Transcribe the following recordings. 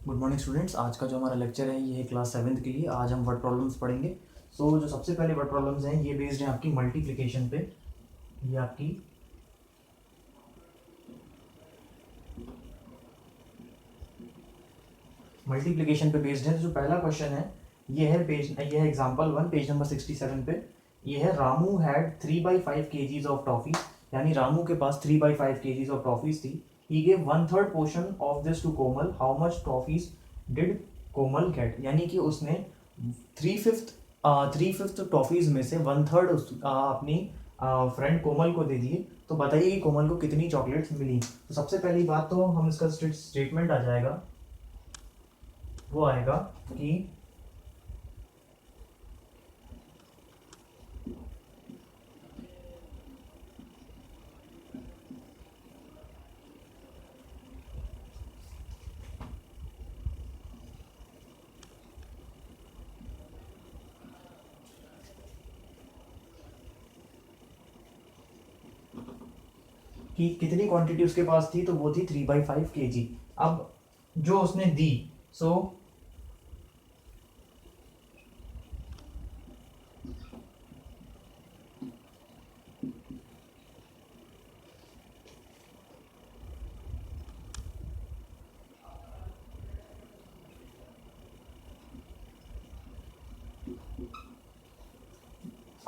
Good morning students. आज का जो हमारा लेक्चर है ये है क्लास 7th के लिए। आज हम वर्ड प्रॉब्लम्स पढ़ेंगे। जो सबसे पहले वर्ड प्रॉब्लम्स हैं ये बेस्ड हैं आपकी मल्टीप्लिकेशन पे। ये आपकी मल्टीप्लिकेशन पे बेस्ड है। जो पहला क्वेश्चन है ये है एग्जाम्पल 1 पेज नंबर 67 पे। ये है Ramu had 3/5 kgs of toffees, यानी रामू के पास 3/5 kgs ऑफ टॉफीज थी। He gave 1/3 portion of this to Komal, how much toffees did Komal get, यानी कि उसने 3/5 टॉफीज में से 1/3 अपनी फ्रेंड कोमल को दे दिए। तो बताइए कि कोमल को कितनी चॉकलेट्स मिली। तो सबसे पहली बात तो हम इसका स्टेटमेंट आ जाएगा, वो आएगा कि कितनी क्वांटिटी उसके पास थी, तो वो थी 3/5 kg। अब जो उसने दी, सो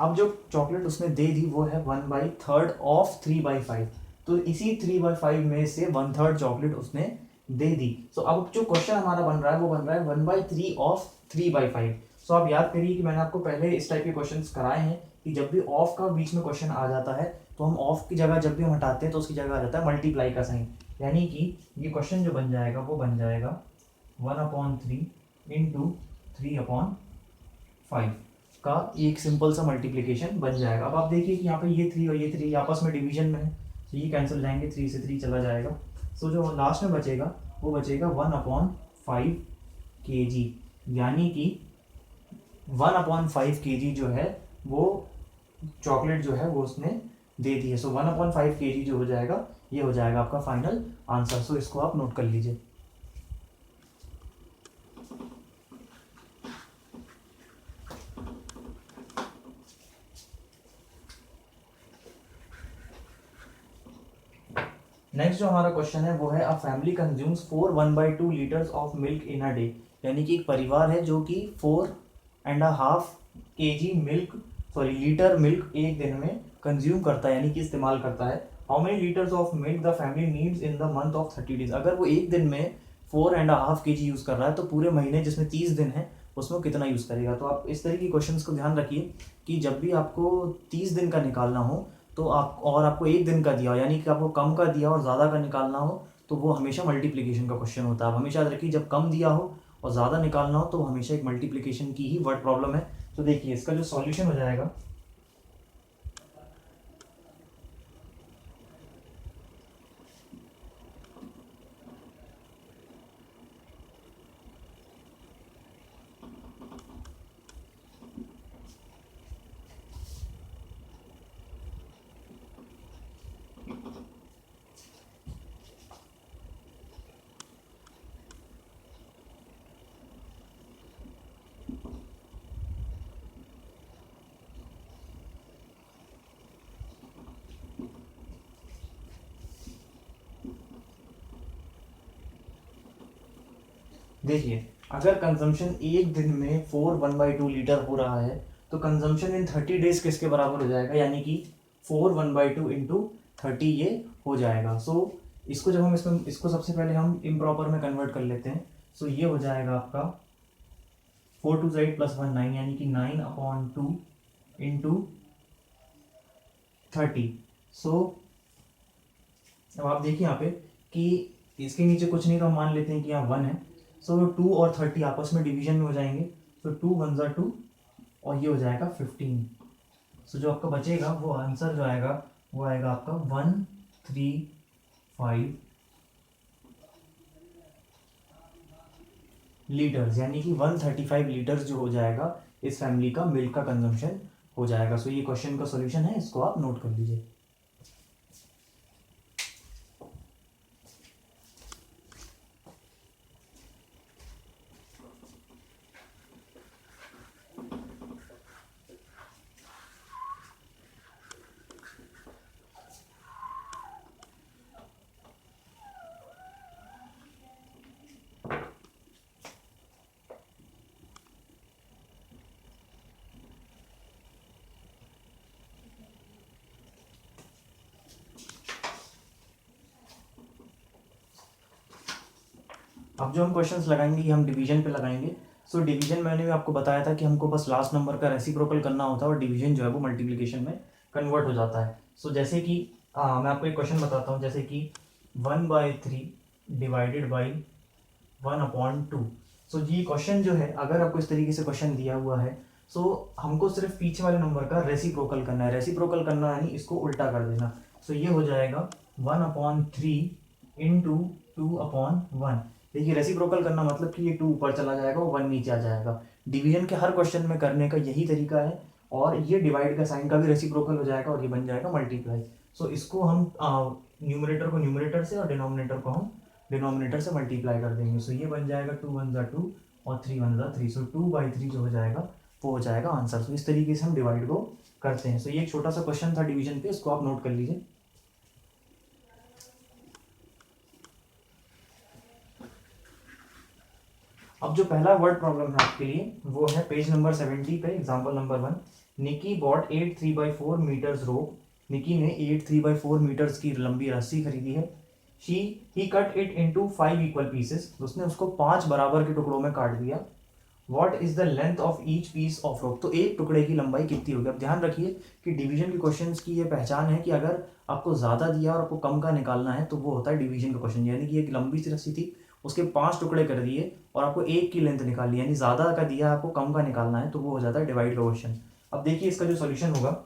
अब जो चॉकलेट उसने दे दी वो है 1/3 ऑफ 3/5। तो इसी 3/5 में से 1/3 चॉकलेट उसने दे दी। सो अब जो क्वेश्चन हमारा बन रहा है वो बन रहा है 1/3 ऑफ 3/5। सो आप याद करिए कि मैंने आपको पहले इस टाइप के क्वेश्चन कराए हैं कि जब भी ऑफ का बीच में क्वेश्चन आ जाता है तो हम ऑफ की जगह जब भी हम हटाते हैं तो उसकी जगह आ जाता है मल्टीप्लाई का साइन। यानी कि ये क्वेश्चन जो बन जाएगा वो बन जाएगा 1/3 इंटू 3/5 का एक सिंपल सा मल्टीप्लिकेशन बन जाएगा। अब आप देखिए कि यहाँ पे ये 3 और ये 3 आपस में डिवीजन में है, तो ये कैंसिल जाएंगे, 3 से 3 चला जाएगा। सो जो लास्ट में बचेगा वो बचेगा 1/5 kg, यानी कि 1/5 kg जो है वो चॉकलेट जो है वो उसने दे दी है। सो 1/5 kg जो हो जाएगा ये हो जाएगा आपका फाइनल आंसर। सो इसको आप नोट कर लीजिए। नेक्स्ट जो हमारा क्वेश्चन है वो है a family consumes 1/2 litres of milk in a day, यानी कि एक परिवार है जो कि 4.5 kg मिल्क लीटर मिल्क एक दिन में कंज्यूम करता है, यानी कि इस्तेमाल करता है। How many litres of milk the family needs in the month of 30 days. अगर वो एक दिन में 4.5 kg यूज़ कर रहा है तो पूरे महीने जिसमें 30 दिन है उसमें वो कितना यूज़ करेगा। तो आप इस तरह की क्वेश्चंस को ध्यान रखिए कि जब भी आपको 30 दिन का निकालना हो तो आपको एक दिन का दिया हो, यानी कि आपको कम का दिया और ज़्यादा का निकालना हो, तो वो हमेशा मल्टीप्लिकेशन का क्वेश्चन होता है। आप हमेशा याद रखिए जब कम दिया हो और ज़्यादा निकालना हो तो हमेशा एक मल्टीप्लिकेशन की ही वर्ड प्रॉब्लम है। तो देखिए इसका जो सॉल्यूशन हो जाएगा, देखिए अगर कंजम्पशन एक दिन में 4 लीटर हो रहा है तो कंजम्पशन इन 30 डेज किसके बराबर हो जाएगा, यानी कि 4 इंटू 30 ये हो जाएगा। इसको जब हम इसको सबसे पहले हम इम्प्रॉपर में कन्वर्ट कर लेते हैं। ये हो जाएगा आपका 4 2 8 + 1 9, यानी कि 9/2 इंटू 30। अब आप देखिए यहाँ पे कि इसके नीचे कुछ नहीं तो हम मान लेते हैं कि यहाँ 1 है। 2 और 30 आपस में डिवीजन में हो जाएंगे। 2 1 ज़ा 2 और ये हो जाएगा 15। जो आपका बचेगा वो आंसर जो आएगा वो आएगा आपका 135 लीटर्स, यानी कि 135 लीटर्स जो हो जाएगा इस फैमिली का मिल्क का कंजम्पशन हो जाएगा। ये क्वेश्चन का सॉल्यूशन है, इसको आप नोट कर लीजिए। अब जो हम क्वेश्चंस लगाएंगे ये हम डिवीजन पे लगाएंगे। सो डिवीजन मैंने भी आपको बताया था कि हमको बस लास्ट नंबर का रेसिप्रोकल करना होता है और डिवीजन जो है वो मल्टीप्लिकेशन में कन्वर्ट हो जाता है। सो जैसे कि मैं आपको एक क्वेश्चन बताता हूँ, जैसे कि 1/3 डिवाइडेड बाई 1/2। सो ये क्वेश्चन जो है, अगर आपको इस तरीके से क्वेश्चन दिया हुआ है, सो हमको सिर्फ पीछे वाले नंबर का रेसिप्रोकल करना है। रेसिप्रोकल करना यानी इसको उल्टा कर देना। सो ये हो जाएगा 1/3 इंटू 2/1। देखिए रेसिप्रोकल करना मतलब कि ये 2 ऊपर चला जाएगा और 1 नीचे आ जाएगा। डिवीजन के हर क्वेश्चन में करने का यही तरीका है। और ये डिवाइड का साइन का भी रेसिप्रोकल हो जाएगा और ये बन जाएगा मल्टीप्लाई। सो इसको हम न्यूमरेटर को न्यूमरेटर से और डिनोमिनेटर को हम डिनोमिनेटर से मल्टीप्लाई कर देंगे। सो ये बन जाएगा 2 1 ज़ा 2 और 3 1 ज़ा 3। सो 2/3 जो हो जाएगा वो हो जाएगा आंसर। सो इस तरीके से हम डिवाइड को करते हैं। सो ये एक छोटा सा क्वेश्चन था डिवीजन पे, इसको आप नोट कर लीजिए। अब जो पहला वर्ड प्रॉब्लम है आपके लिए वो है पेज नंबर 70 पे, example number 1। Nikki bought 8 3/4 meters rope. Nikki ने 8 3/4 मीटर्स की लंबी रस्सी खरीदी है। He cut it into 5 equal pieces. उसने उसको 5 बराबर के टुकड़ों में काट दिया। What is the length of each piece of rope. तो एक टुकड़े की लंबाई कितनी होगी। अब ध्यान रखिए कि डिवीजन के क्वेश्चंस की ये पहचान है कि अगर आपको ज्यादा दिया और आपको कम का निकालना है तो वो होता है डिवीजन का क्वेश्चन। यानी कि एक लंबी सी रस्सी थी, उसके 5 टुकड़े कर दिए और आपको एक की लेंथ निकाली, यानी ज्यादा का दिया आपको कम का निकालना है, तो वो हो जाता है डिवाइड का क्वेश्चन। अब देखिए इसका जो सोल्यूशन होगा,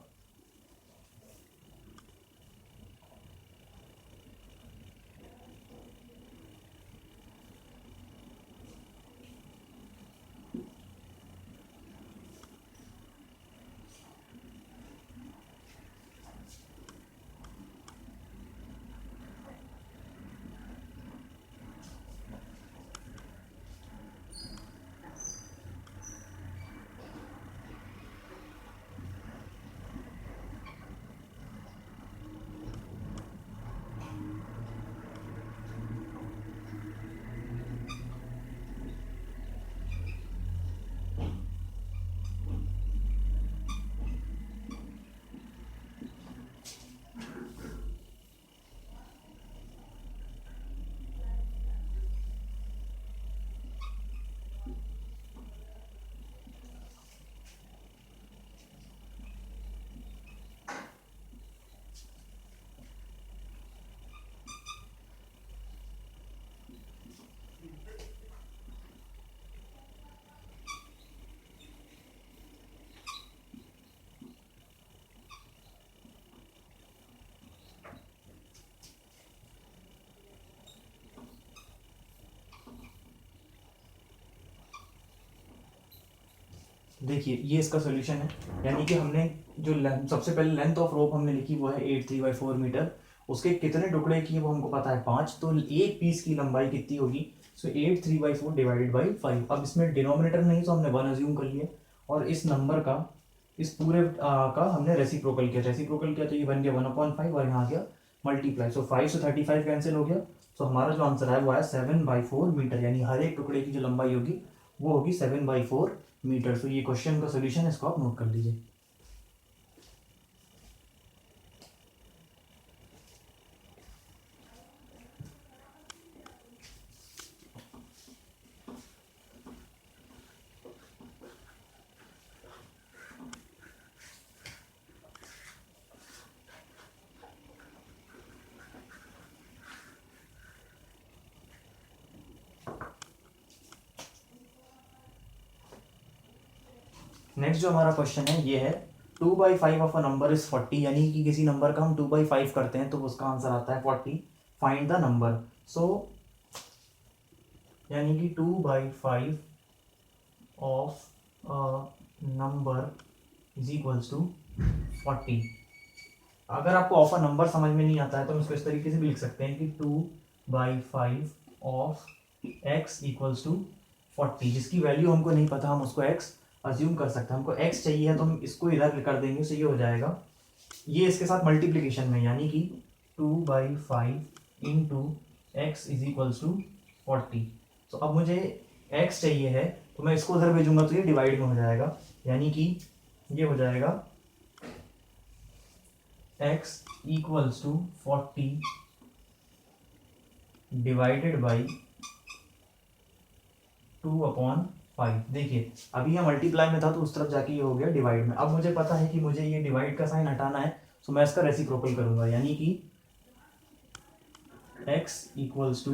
देखिए ये इसका सोल्यूशन है। यानी कि हमने जो सबसे पहले लेंथ ऑफ रोप हमने लिखी वो है 8 3/4 मीटर। उसके कितने टुकड़े किए वो हमको पता है 5, तो एक पीस की लंबाई कितनी होगी। सो 8 3/4 डिवाइडेड बाई 5। अब इसमें डिनोमिनेटर नहीं तो हमने 1 अज्यूम कर लिया और इस नंबर का, इस पूरे का हमने रेसिप्रोकल किया। रेसिप्रोकल किया तो ये बन गया 1/5 और यहाँ आ गया मल्टीप्लाई। सो 5 से 35 कैंसिल हो गया। सो हमारा जो आंसर है वो आया 7/4 मीटर, यानी हर एक टुकड़े की जो लंबाई होगी वो होगी 7/4 मीटर। तो ये क्वेश्चन का सोल्यूशन है, इसको आप नोट कर लीजिए। नेक्स्ट जो हमारा क्वेश्चन है ये है 2/5 ऑफ अ नंबर इज 40। यानी कि किसी नंबर का हम 2/5 करते हैं तो उसका आंसर आता है 40। Find the number. सो यानी कि 2/5 of a number is equals to 40। अगर आपको ऑफ अ नंबर समझ में नहीं आता है तो हम इसको इस तरीके से भी लिख सकते हैं कि 2/5 ऑफ x इक्वल्स टू 40। जिसकी वैल्यू हमको नहीं पता हम उसको x अज्यूम कर सकते हैं। हमको x चाहिए है तो हम इसको इधर कर देंगे, तो ये हो जाएगा, ये इसके साथ मल्टीप्लीकेशन में, यानी कि 2/5 into x is equals to 40। तो अब मुझे x चाहिए है तो मैं इसको उधर भेजूंगा तो ये डिवाइड में हो जाएगा, यानी कि ये हो जाएगा x equals to 40 divided by 2/5। देखिए अभी यह मल्टीप्लाई में था तो उस तरफ जाके ये हो गया डिवाइड में। अब मुझे पता है कि मुझे ये डिवाइड का साइन हटाना है, तो मैं इसका रेसिप्रोकल करूंगा, यानी कि x इक्वल्स टू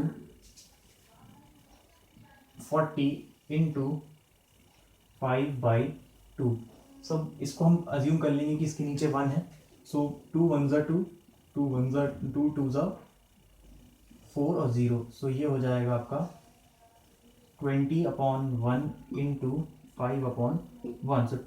40 इंटू 5/2। सब इसको हम अज्यूम कर लेंगे कि इसके नीचे 1 है, सो 2 1 ज़ा 2, 2 1 ज़ा 2, 2 ज़ा 4 और 0, सो ये हो जाएगा आपका 20/1 इंटू 5/1।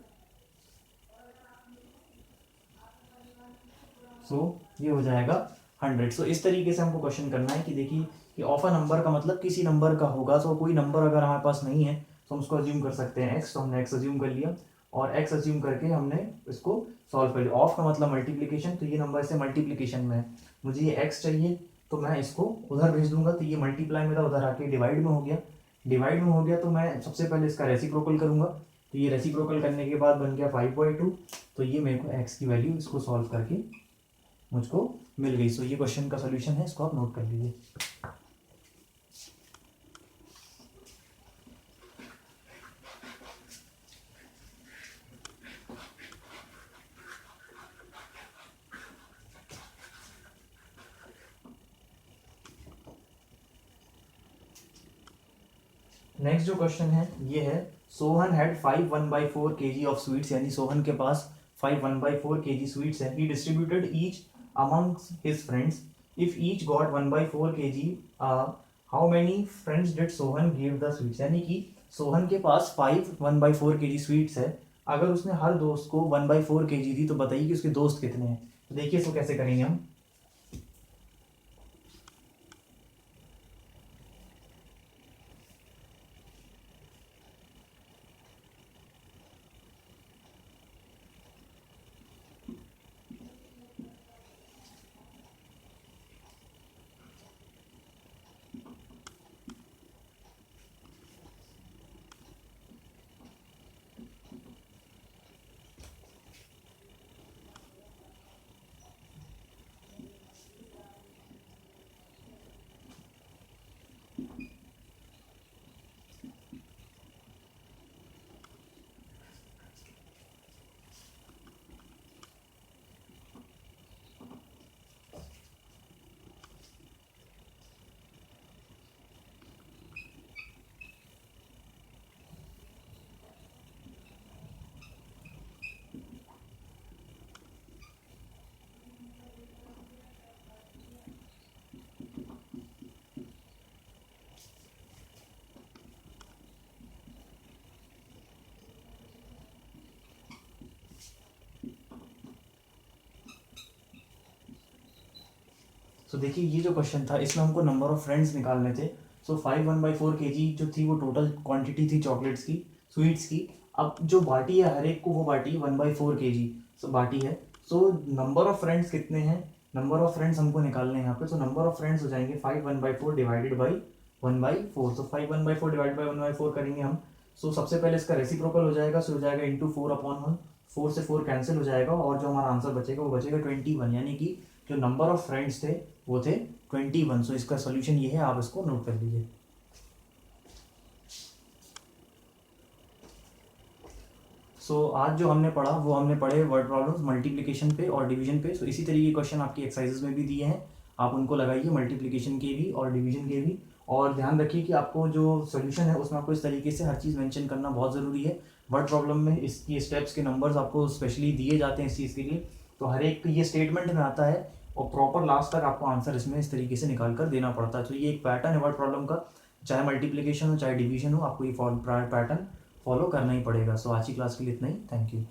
सो ये हो जाएगा 100। सो इस तरीके से हमको क्वेश्चन करना है कि देखिए कि ऑफ अ नंबर का मतलब किसी नंबर का होगा। सो कोई नंबर अगर हमारे पास नहीं है तो हम उसको अज्यूम कर सकते हैं x, तो हमने x अज्यूम कर लिया और x अज्यूम करके हमने इसको सॉल्व कर लिया। ऑफ का मतलब मल्टीप्लिकेशन, तो ये नंबर से मल्टीप्लिकेशन में है, मुझे ये x चाहिए तो मैं इसको उधर भेज दूंगा, तो ये मल्टीप्लाई में था उधर आके डिवाइड में हो गया। डिवाइड में हो गया तो मैं सबसे पहले इसका रेसिप्रोकल करूंगा, तो ये रेसिप्रोकल करने के बाद बन गया 5/2। तो ये मेरे को x की वैल्यू इसको सॉल्व करके मुझको मिल गई। सो ये क्वेश्चन का सोल्यूशन है, इसको आप नोट कर लीजिए। नेक्स्ट जो क्वेश्चन है ये है, Sohan had 5 1/4 kg of sweets, यानी सोहन के पास 5 1/4 kg स्वीट्स है। He distributed each amongst his friends, if each got 1/4 kg, how many friends did Sohan give the sweets. यानी कि सोहन के पास 5 1/4 kg स्वीट्स है, अगर उसने हर दोस्त को 1/4 kg दी तो बताइए कि उसके दोस्त कितने हैं। तो देखिए इसको कैसे करेंगे हम। सो देखिए ये जो क्वेश्चन था इसमें हमको नंबर ऑफ फ्रेंड्स निकालने थे। सो 5 1/4 kg जो थी वो टोटल क्वांटिटी थी चॉकलेट्स की, स्वीट्स की। अब जो बाटी है हर एक को वो बाटी 1/4 kg सो बाटी है। सो नंबर ऑफ फ्रेंड्स कितने हैं, नंबर ऑफ फ्रेंड्स हमको निकालने हैं यहाँ पे। सो नंबर ऑफ फ्रेंड्स हो जाएंगे 5 1/4 divided by 1/4। So 5 1/4 divide by 1/4 करेंगे हम। सो सबसे पहले इसका रेसिप्रोकल हो जाएगा, सो हो जाएगा इंटू 4/1। 4 से 4 कैंसिल हो जाएगा और जो हमारा आंसर बचेगा वो बचेगा 21, यानी कि जो नंबर ऑफ फ्रेंड्स थे वो थे 21। सो इसका सोल्यूशन ये है, आप इसको नोट कर लीजिए। सो आज जो हमने पढ़ा वो हमने पढ़े वर्ड प्रॉब्लम्स मल्टीप्लिकेशन पे और डिवीजन पे। सो इसी तरीके के क्वेश्चन आपकी एक्सरसाइजेस में भी दिए हैं, आप उनको लगाइए, मल्टीप्लिकेशन के भी और डिवीजन के भी। और ध्यान रखिए कि आपको जो सोल्यूशन है उसमें आपको इस तरीके से हर चीज़ मेंशन करना बहुत ज़रूरी है। वर्ड प्रॉब्लम में इसकी स्टेप्स के नंबर्स आपको स्पेशली दिए जाते हैं इस चीज़ के लिए, तो हर एक ये स्टेटमेंट में आता है और प्रॉपर लास्ट तक आपको आंसर इसमें इस तरीके से निकाल कर देना पड़ता है। तो ये एक पैटर्न है वर्ड प्रॉब्लम का, चाहे मल्टीप्लिकेशन हो चाहे डिवीजन हो, आपको ये पैटर्न फॉलो करना ही पड़ेगा। सो आज की क्लास के लिए इतना ही, थैंक यू।